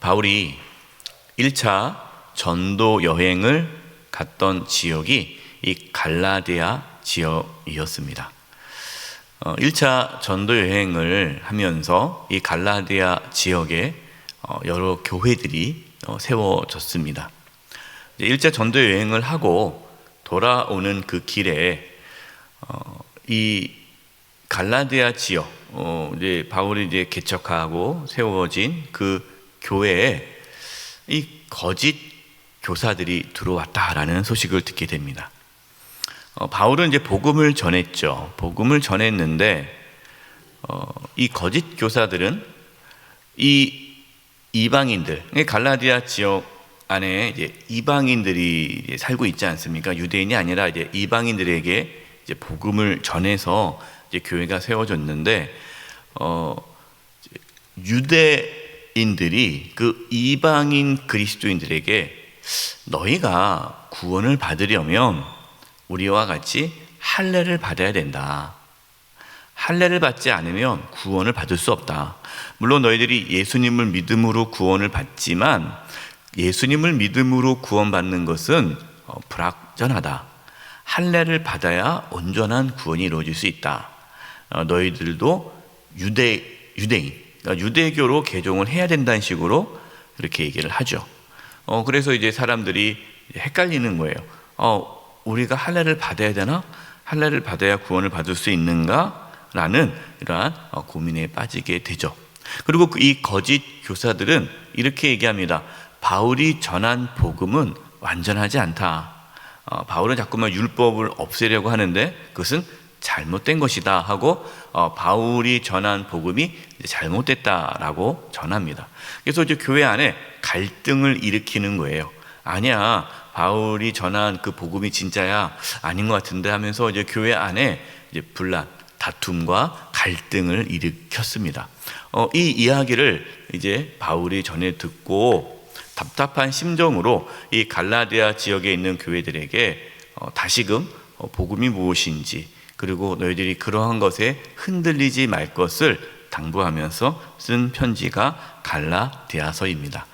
바울이 1차 전도 여행을 갔던 지역이 이 갈라디아 지역이었습니다. 1차 전도 여행을 하면서 이 갈라디아 지역에 여러 교회들이 세워졌습니다. 1차 전도 여행을 하고 돌아오는 그 길에 이 갈라디아 지역, 이제 바울이 이제 개척하고 세워진 그 교회에 이 거짓 교사들이 들어왔다라는 소식을 듣게 됩니다. 바울은 이제 복음을 전했죠. 복음을 전했는데 이 거짓 교사들은 이 이방인들, 갈라디아 지역 안에 이제 이방인들이 이제 살고 있지 않습니까? 유대인이 아니라 이제 이방인들에게 이제 복음을 전해서 이제 교회가 세워졌는데 유대인들이 그 이방인 그리스도인들에게 너희가 구원을 받으려면 우리와 같이 할례를 받아야 된다. 할례를 받지 않으면 구원을 받을 수 없다. 물론 너희들이 예수님을 믿음으로 구원을 받지만 예수님을 믿음으로 구원받는 것은 불완전하다. 할례를 받아야 온전한 구원이 이루어질 수 있다. 너희들도 유대인, 그러니까 유대교로 개종을 해야 된다는 식으로 이렇게 얘기를 하죠. 그래서 이제 사람들이 헷갈리는 거예요. 우리가 할례를 받아야 되나? 할례를 받아야 구원을 받을 수 있는가? 라는 이러한 고민에 빠지게 되죠. 그리고 이 거짓 교사들은 이렇게 얘기합니다. 바울이 전한 복음은 완전하지 않다. 바울은 자꾸만 율법을 없애려고 하는데 그것은 잘못된 것이다 하고 바울이 전한 복음이 잘못됐다라고 전합니다. 그래서 이제 교회 안에 갈등을 일으키는 거예요. 아니야, 바울이 전한 그 복음이 진짜야, 아닌 것 같은데 하면서 이제 교회 안에 이제 분란, 다툼과 갈등을 일으켰습니다. 이 이야기를 이제 바울이 전해 듣고 답답한 심정으로 이 갈라디아 지역에 있는 교회들에게 다시금 복음이 무엇인지, 그리고 너희들이 그러한 것에 흔들리지 말 것을 당부하면서 쓴 편지가 갈라디아서입니다.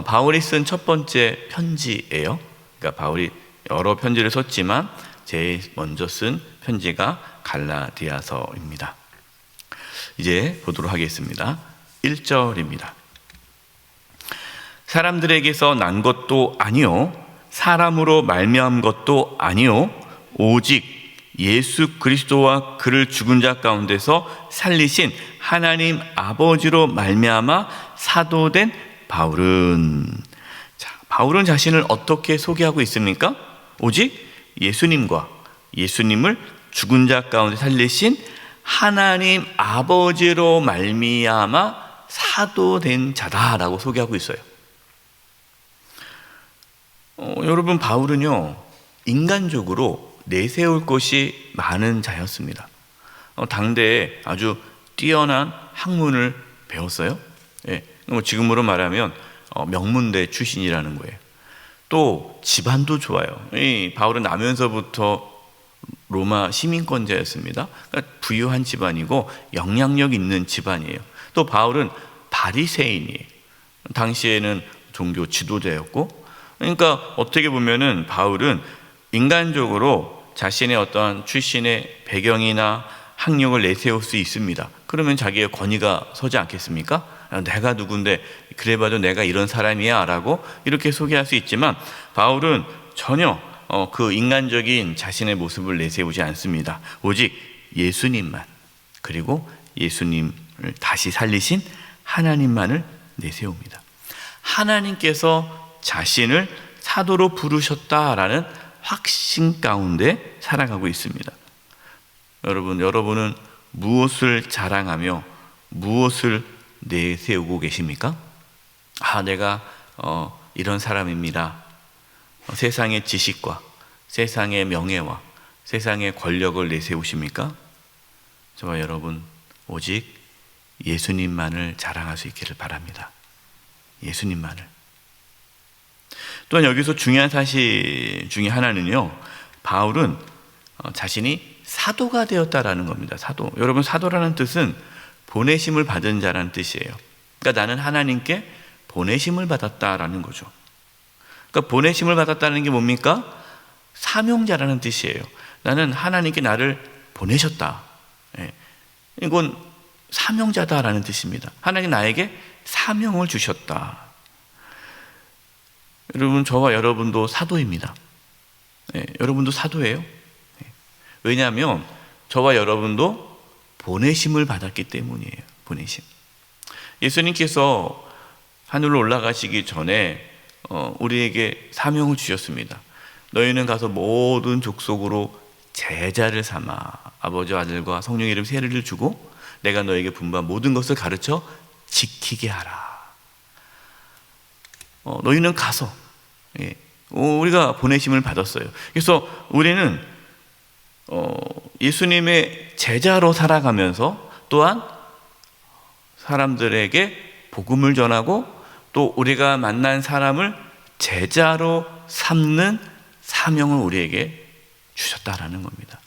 바울이 쓴 첫 번째 편지예요. 그러니까 바울이 여러 편지를 썼지만 제일 먼저 쓴 편지가 갈라디아서입니다. 이제 보도록 하겠습니다. 1절입니다. 사람들에게서 난 것도 아니요, 사람으로 말미암은 것도 아니요, 오직 예수 그리스도와 그를 죽은 자 가운데서 살리신 하나님 아버지로 말미암아 사도된 바울은. 자, 바울은 자신을 어떻게 소개하고 있습니까? 오직 예수님과 예수님을 죽은 자 가운데 살리신 하나님 아버지로 말미암아 사도된 자다라고 소개하고 있어요. 여러분, 바울은요, 인간적으로 내세울 것이 많은 자였습니다. 당대에 아주 뛰어난 학문을 배웠어요. 예, 지금으로 말하면 명문대 출신이라는 거예요. 또 집안도 좋아요. 이 바울은 나면서부터 로마 시민권자였습니다. 그러니까 부유한 집안이고 영향력 있는 집안이에요. 또 바울은 바리새인이에요. 당시에는 종교 지도자였고, 그러니까 어떻게 보면은 바울은 인간적으로 자신의 어떠한 출신의 배경이나 학력을 내세울 수 있습니다. 그러면 자기의 권위가 서지 않겠습니까? 내가 누군데 그래봐도 내가 이런 사람이야 라고 이렇게 소개할 수 있지만 바울은 전혀 그 인간적인 자신의 모습을 내세우지 않습니다. 오직 예수님만, 그리고 예수님을 다시 살리신 하나님만을 내세웁니다. 하나님께서 자신을 사도로 부르셨다라는 확신 가운데 살아가고 있습니다. 여러분은 무엇을 자랑하며 무엇을 내세우고 계십니까? 내가 이런 사람입니다. 세상의 지식과 세상의 명예와 세상의 권력을 내세우십니까? 저와 여러분 오직 예수님만을 자랑할 수 있기를 바랍니다. 예수님만을. 또한 여기서 중요한 사실 중에 하나는요, 바울은 자신이 사도가 되었다라는 겁니다. 사도. 여러분, 사도라는 뜻은 보내심을 받은 자라는 뜻이에요. 그러니까 나는 하나님께 보내심을 받았다라는 거죠. 그러니까 보내심을 받았다는 게 뭡니까? 사명자라는 뜻이에요. 나는 하나님께 나를 보내셨다. 이건 사명자다라는 뜻입니다. 하나님 나에게 사명을 주셨다. 여러분, 저와 여러분도 사도입니다. 여러분도 사도예요. 왜냐하면 저와 여러분도 보내심을 받았기 때문이에요. 보내심. 예수님께서 하늘로 올라가시기 전에 우리에게 사명을 주셨습니다. 너희는 가서 모든 족속으로 제자를 삼아 아버지와 아들과 성령의 이름 세례를 주고 내가 너에게 분부한 모든 것을 가르쳐 지키게 하라. 너희는 가서 우리가 보내심을 받았어요. 그래서 우리는 예수님의 제자로 살아가면서 또한 사람들에게 복음을 전하고 또 우리가 만난 사람을 제자로 삼는 사명을 우리에게 주셨다라는 겁니다.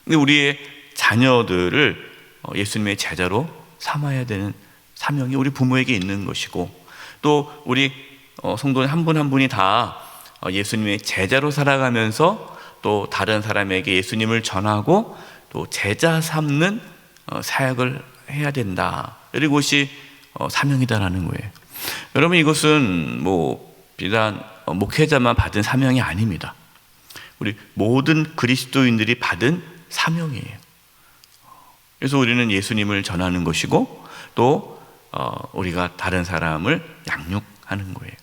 근데 우리의 자녀들을 예수님의 제자로 삼아야 되는 사명이 우리 부모에게 있는 것이고, 또 우리 성도는 한 분 한 분이 다 예수님의 제자로 살아가면서 또 다른 사람에게 예수님을 전하고 또 제자 삼는 사역을 해야 된다. 이것이 사명이다라는 거예요. 여러분, 이것은 비단 목회자만 받은 사명이 아닙니다. 우리 모든 그리스도인들이 받은 사명이에요. 그래서 우리는 예수님을 전하는 것이고 또 우리가 다른 사람을 양육하는 거예요.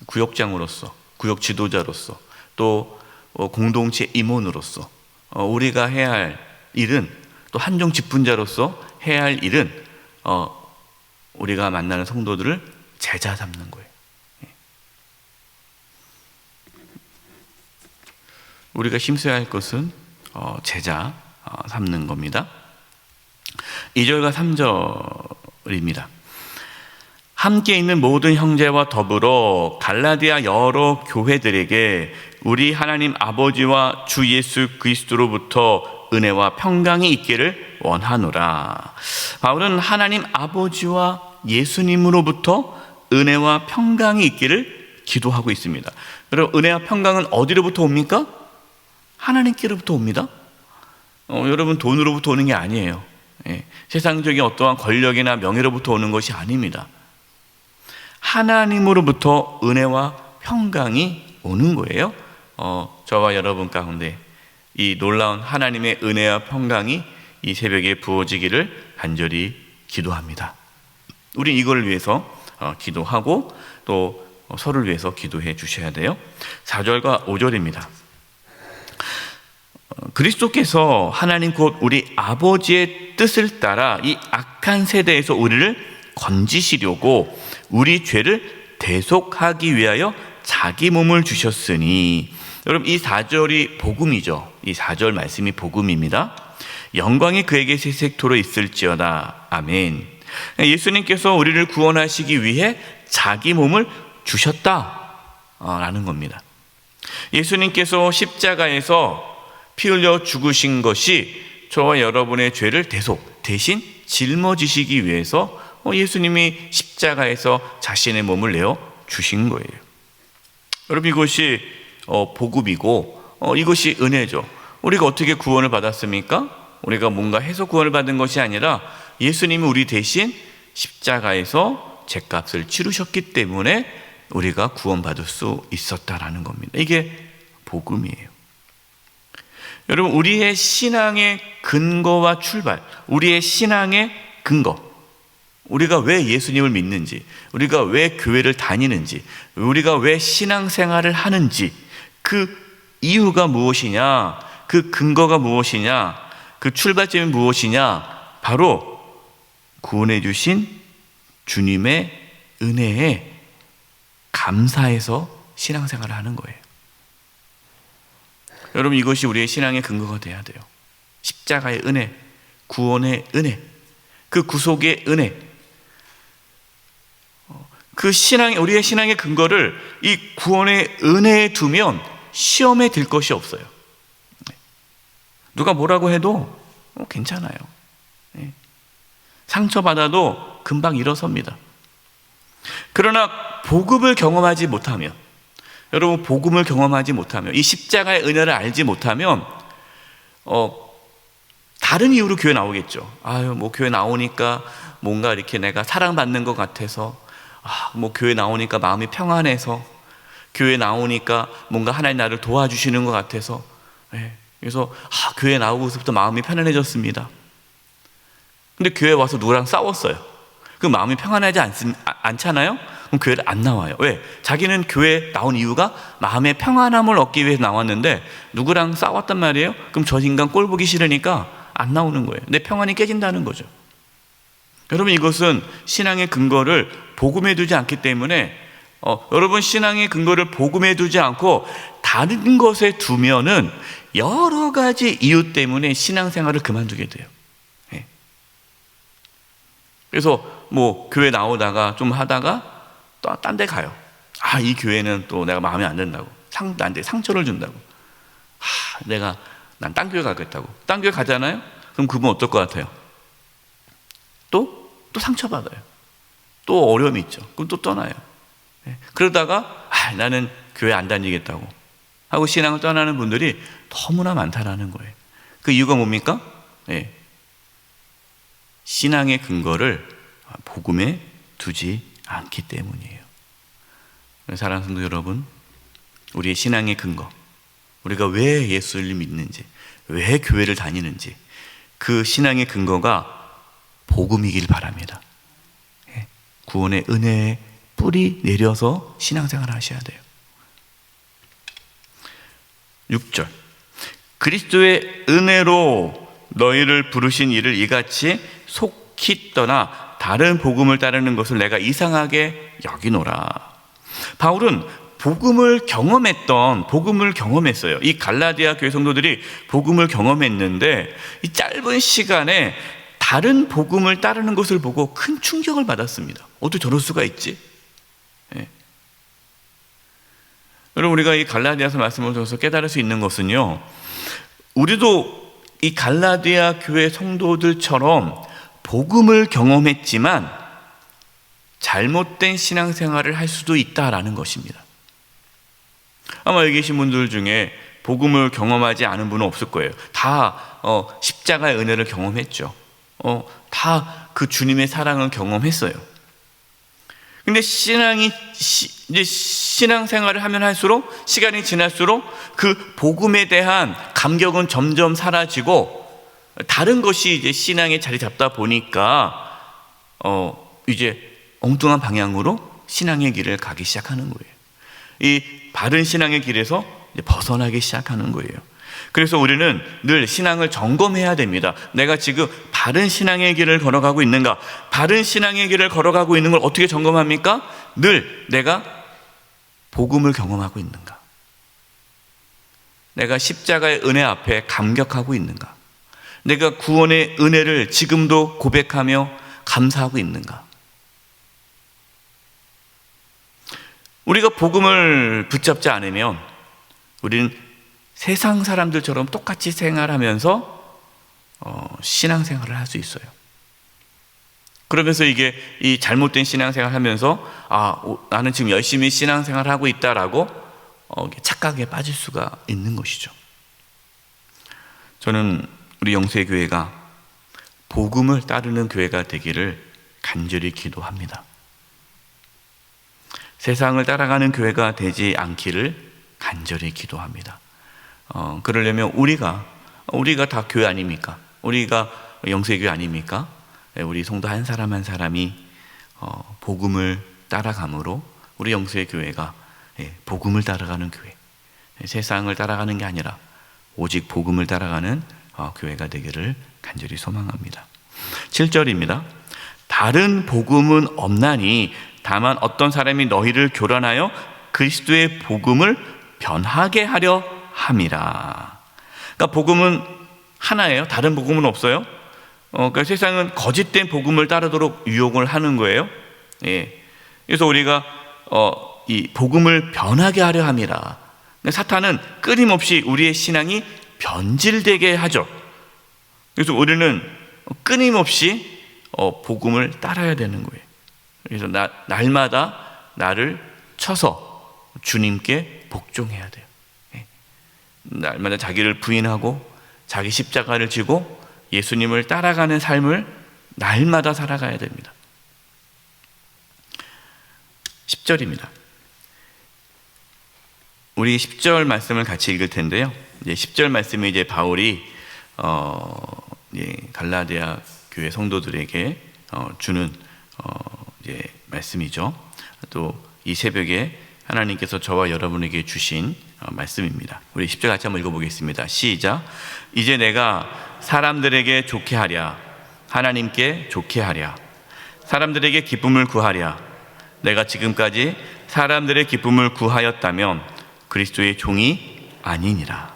구역장으로서, 구역 지도자로서, 또 공동체 임원으로서 우리가 해야 할 일은, 또 한종 직분자로서 해야 할 일은 우리가 만나는 성도들을 제자 삼는 거예요. 우리가 힘써야 할 것은 제자 삼는 겁니다. 2절과 3절입니다. 함께 있는 모든 형제와 더불어 갈라디아 여러 교회들에게 우리 하나님 아버지와 주 예수 그리스도로부터 은혜와 평강이 있기를 원하노라. 바울은 하나님 아버지와 예수님으로부터 은혜와 평강이 있기를 기도하고 있습니다. 여러분, 은혜와 평강은 어디로부터 옵니까? 하나님께로부터 옵니다. 여러분, 돈으로부터 오는 게 아니에요. 세상적인 어떠한 권력이나 명예로부터 오는 것이 아닙니다. 하나님으로부터 은혜와 평강이 오는 거예요. 저와 여러분 가운데 이 놀라운 하나님의 은혜와 평강이 이 새벽에 부어지기를 간절히 기도합니다. 우리 이걸 위해서 기도하고 또 서로를 위해서 기도해 주셔야 돼요. 4절과 5절입니다. 그리스도께서 하나님 곧 우리 아버지의 뜻을 따라 이 악한 세대에서 우리를 건지시려고 우리 죄를 대속하기 위하여 자기 몸을 주셨으니. 여러분, 이 4절이 복음이죠. 이 4절 말씀이 복음입니다. 영광이 그에게 세세토록 있을지어다. 아멘. 예수님께서 우리를 구원하시기 위해 자기 몸을 주셨다라는 겁니다. 예수님께서 십자가에서 피 흘려 죽으신 것이 저와 여러분의 죄를 대신 짊어지시기 위해서 예수님이 십자가에서 자신의 몸을 내어 주신 거예요. 여러분, 이것이 복음이고 이것이 은혜죠. 우리가 어떻게 구원을 받았습니까? 우리가 뭔가 해서 구원을 받은 것이 아니라 예수님이 우리 대신 십자가에서 죄값을 치르셨기 때문에 우리가 구원받을 수 있었다라는 겁니다. 이게 복음이에요. 여러분, 우리의 신앙의 근거와 출발, 우리의 신앙의 근거, 우리가 왜 예수님을 믿는지, 우리가 왜 교회를 다니는지, 우리가 왜 신앙생활을 하는지, 그 이유가 무엇이냐, 그 근거가 무엇이냐, 그 출발점이 무엇이냐, 바로 구원해 주신 주님의 은혜에 감사해서 신앙생활을 하는 거예요. 여러분, 이것이 우리의 신앙의 근거가 돼야 돼요. 십자가의 은혜, 구원의 은혜, 그 구속의 은혜, 그 우리의 신앙의 근거를 이 구원의 은혜에 두면 시험에 들 것이 없어요. 누가 뭐라고 해도 괜찮아요. 상처받아도 금방 일어섭니다. 그러나 복음을 경험하지 못하면, 여러분 복음을 경험하지 못하면, 이 십자가의 은혜를 알지 못하면 다른 이유로 교회 나오겠죠. 아유, 뭐 교회 나오니까 뭔가 이렇게 내가 사랑받는 것 같아서, 뭐 교회 나오니까 마음이 평안해서, 교회 나오니까 뭔가 하나님 나를 도와주시는 것 같아서, 그래서 교회 나오고서부터 마음이 편안해졌습니다. 근데 교회 와서 누구랑 싸웠어요. 그 마음이 평안하지 않잖아요? 그럼 교회를 안 나와요. 왜? 자기는 교회 나온 이유가 마음의 평안함을 얻기 위해서 나왔는데 누구랑 싸웠단 말이에요? 그럼 저 인간 꼴 보기 싫으니까 안 나오는 거예요. 내 평안이 깨진다는 거죠. 여러분, 이것은 신앙의 근거를 복음에 두지 않기 때문에 여러분 신앙의 근거를 복음에 두지 않고 다른 것에 두면은 여러 가지 이유 때문에 신앙생활을 그만두게 돼요. 그래서 뭐 교회 나오다가 좀 하다가 또 딴 데 가요. 이 교회는 또 내가 마음에 안 든다고, 나한테 상처를 준다고, 난 딴 교회 가겠다고. 딴 교회 가잖아요? 그럼 그분 어떨 것 같아요? 또 상처받아요. 또 어려움이 있죠. 그럼 또 떠나요. 그러다가 나는 교회 안 다니겠다고 하고 신앙을 떠나는 분들이 너무나 많다라는 거예요. 그 이유가 뭡니까? 신앙의 근거를 복음에 두지 않기 때문이에요. 사랑하는 성도 여러분, 우리의 신앙의 근거, 우리가 왜 예수를 믿는지, 왜 교회를 다니는지, 그 신앙의 근거가 복음이길 바랍니다. 구원의 은혜의 뿌리 내려서 신앙생활을 하셔야 돼요. 6절, 그리스도의 은혜로 너희를 부르신 이를 이같이 속히 떠나 다른 복음을 따르는 것을 내가 이상하게 여기노라. 바울은 복음을 경험했어요. 이 갈라디아 교회 성도들이 복음을 경험했는데 이 짧은 시간에 다른 복음을 따르는 것을 보고 큰 충격을 받았습니다. 어떻게 저럴 수가 있지? 여러분, 우리가 이 갈라디아서 말씀을 통해서 깨달을 수 있는 것은요, 우리도 이 갈라디아 교회 성도들처럼 복음을 경험했지만 잘못된 신앙생활을 할 수도 있다라는 것입니다. 아마 여기 계신 분들 중에 복음을 경험하지 않은 분은 없을 거예요. 다 십자가의 은혜를 경험했죠. 다 그 주님의 사랑을 경험했어요. 근데 신앙생활을 하면 할수록, 시간이 지날수록 그 복음에 대한 감격은 점점 사라지고 다른 것이 이제 신앙에 자리 잡다 보니까 이제 엉뚱한 방향으로 신앙의 길을 가기 시작하는 거예요. 이 바른 신앙의 길에서 이제 벗어나기 시작하는 거예요. 그래서 우리는 늘 신앙을 점검해야 됩니다. 내가 지금 바른 신앙의 길을 걸어가고 있는가? 바른 신앙의 길을 걸어가고 있는 걸 어떻게 점검합니까? 늘 내가 복음을 경험하고 있는가? 내가 십자가의 은혜 앞에 감격하고 있는가? 내가 구원의 은혜를 지금도 고백하며 감사하고 있는가? 우리가 복음을 붙잡지 않으면 우리는 세상 사람들처럼 똑같이 생활하면서 신앙생활을 할 수 있어요. 그러면서 이게 이 잘못된 신앙생활을 하면서 나는 지금 열심히 신앙생활을 하고 있다라고 착각에 빠질 수가 있는 것이죠. 저는 우리 영세교회가 복음을 따르는 교회가 되기를 간절히 기도합니다. 세상을 따라가는 교회가 되지 않기를 간절히 기도합니다. 그러려면 우리가 다 교회 아닙니까? 우리가 영세교회 아닙니까? 우리 성도 한 사람 한 사람이 복음을 따라감으로 우리 영세교회가 복음을 따라가는 교회, 세상을 따라가는 게 아니라 오직 복음을 따라가는 교회가 되기를 간절히 소망합니다. 7절입니다. 다른 복음은 없나니 다만 어떤 사람이 너희를 교란하여 그리스도의 복음을 변하게 하려 함이라. 그러니까 복음은 하나예요. 다른 복음은 없어요. 그러니까 세상은 거짓된 복음을 따르도록 유혹을 하는 거예요. 그래서 우리가 이 복음을 변하게 하려 함이라. 그러니까 사탄은 끊임없이 우리의 신앙이 변질되게 하죠. 그래서 우리는 끊임없이 복음을 따라야 되는 거예요. 그래서 날마다 나를 쳐서 주님께 복종해야 돼요. 날마다 자기를 부인하고 자기 십자가를 지고 예수님을 따라가는 삶을 날마다 살아가야 됩니다. 10절입니다. 우리 10절 말씀을 같이 읽을 텐데요. 이제 10절 말씀이 이제 바울이 갈라디아 교회 성도들에게 주는 이제 말씀이죠. 또 이 새벽에 하나님께서 저와 여러분에게 주신 말씀입니다. 우리 10절 같이 한번 읽어보겠습니다. 시작. 이제 내가 사람들에게 좋게 하랴, 하나님께 좋게 하랴, 사람들에게 기쁨을 구하랴. 내가 지금까지 사람들의 기쁨을 구하였다면 그리스도의 종이 아니니라.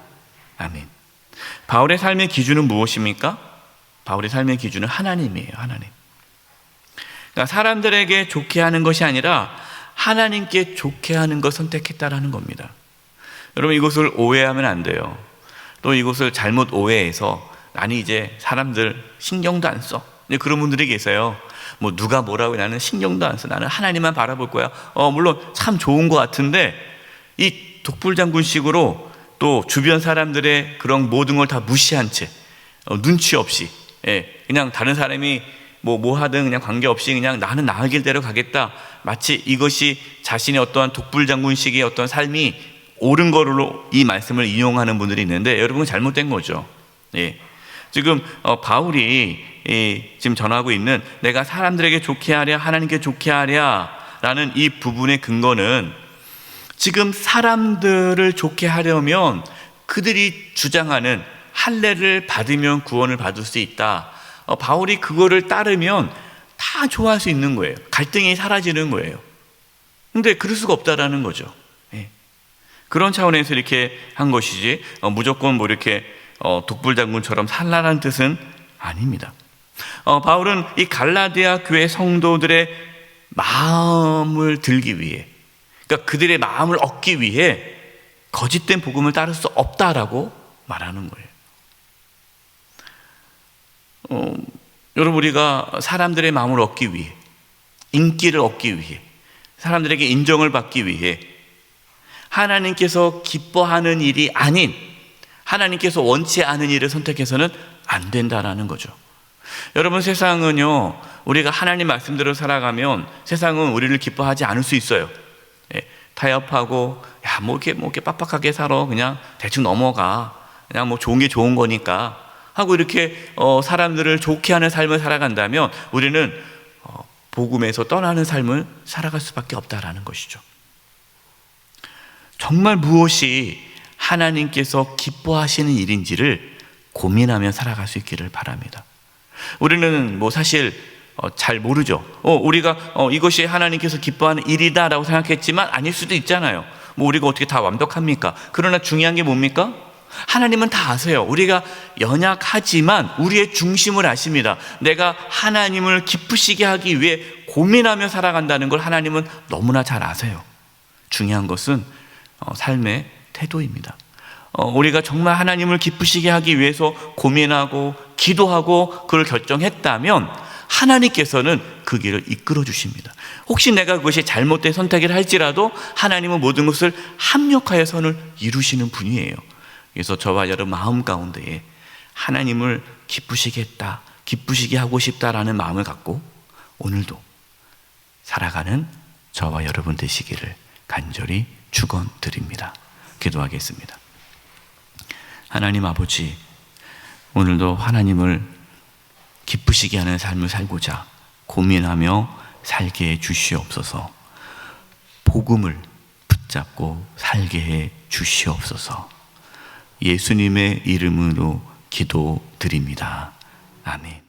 아멘. 바울의 삶의 기준은 무엇입니까? 바울의 삶의 기준은 하나님이에요. 하나님. 그러니까 사람들에게 좋게 하는 것이 아니라 하나님께 좋게 하는 것 선택했다라는 겁니다. 여러분, 이것을 오해하면 안 돼요. 또 이것을 잘못 오해해서 나는 이제 사람들 신경도 안 써. 그런 분들이 계세요. 뭐 누가 뭐라고 나는 신경도 안 써. 나는 하나님만 바라볼 거야. 물론 참 좋은 것 같은데 이 독불장군식으로 또 주변 사람들의 그런 모든 걸 다 무시한 채 눈치 없이 그냥 다른 사람이 뭐 하든 그냥 관계없이 그냥 나는 나의 길대로 가겠다. 마치 이것이 자신의 어떠한 독불장군식의 어떤 삶이 옳은 거로 이 말씀을 이용하는 분들이 있는데 여러분 잘못된 거죠. 지금 바울이 지금 전하고 있는 내가 사람들에게 좋게 하랴 하나님께 좋게 하랴 라는 이 부분의 근거는 지금 사람들을 좋게 하려면 그들이 주장하는 할례를 받으면 구원을 받을 수 있다. 바울이 그거를 따르면 다 좋아할 수 있는 거예요. 갈등이 사라지는 거예요. 근데 그럴 수가 없다라는 거죠. 그런 차원에서 이렇게 한 것이지 무조건 뭐 이렇게 독불장군처럼 살라는 뜻은 아닙니다. 바울은 이 갈라디아 교회 성도들의 마음을 들기 위해, 그러니까 그들의 마음을 얻기 위해 거짓된 복음을 따를 수 없다라고 말하는 거예요. 여러분, 우리가 사람들의 마음을 얻기 위해, 인기를 얻기 위해, 사람들에게 인정을 받기 위해 하나님께서 기뻐하는 일이 아닌 하나님께서 원치 않은 일을 선택해서는 안 된다라는 거죠. 여러분, 세상은요, 우리가 하나님 말씀대로 살아가면 세상은 우리를 기뻐하지 않을 수 있어요. 타협하고 뭐 이렇게 빡빡하게 살아, 그냥 대충 넘어가, 그냥 뭐 좋은 게 좋은 거니까 하고 이렇게 사람들을 좋게 하는 삶을 살아간다면 우리는 복음에서 떠나는 삶을 살아갈 수밖에 없다라는 것이죠. 정말 무엇이 하나님께서 기뻐하시는 일인지를 고민하며 살아갈 수 있기를 바랍니다. 우리는 뭐 사실 잘 모르죠. 우리가 이것이 하나님께서 기뻐하는 일이다라고 생각했지만 아닐 수도 있잖아요. 뭐 우리가 어떻게 다 완벽합니까? 그러나 중요한 게 뭡니까? 하나님은 다 아세요. 우리가 연약하지만 우리의 중심을 아십니다. 내가 하나님을 기쁘시게 하기 위해 고민하며 살아간다는 걸 하나님은 너무나 잘 아세요. 중요한 것은 삶의 태도입니다. 우리가 정말 하나님을 기쁘시게 하기 위해서 고민하고 기도하고 그걸 결정했다면 하나님께서는 그 길을 이끌어 주십니다. 혹시 내가 그것이 잘못된 선택을 할지라도 하나님은 모든 것을 합력하여 선을 이루시는 분이에요. 그래서 저와 여러분 마음 가운데에 하나님을 기쁘시겠다, 기쁘시게 하고 싶다라는 마음을 갖고 오늘도 살아가는 저와 여러분 되시기를 간절히 축원드립니다. 기도하겠습니다. 하나님 아버지, 오늘도 하나님을 기쁘시게 하는 삶을 살고자 고민하며 살게 해 주시옵소서. 복음을 붙잡고 살게 해 주시옵소서. 예수님의 이름으로 기도드립니다. 아멘.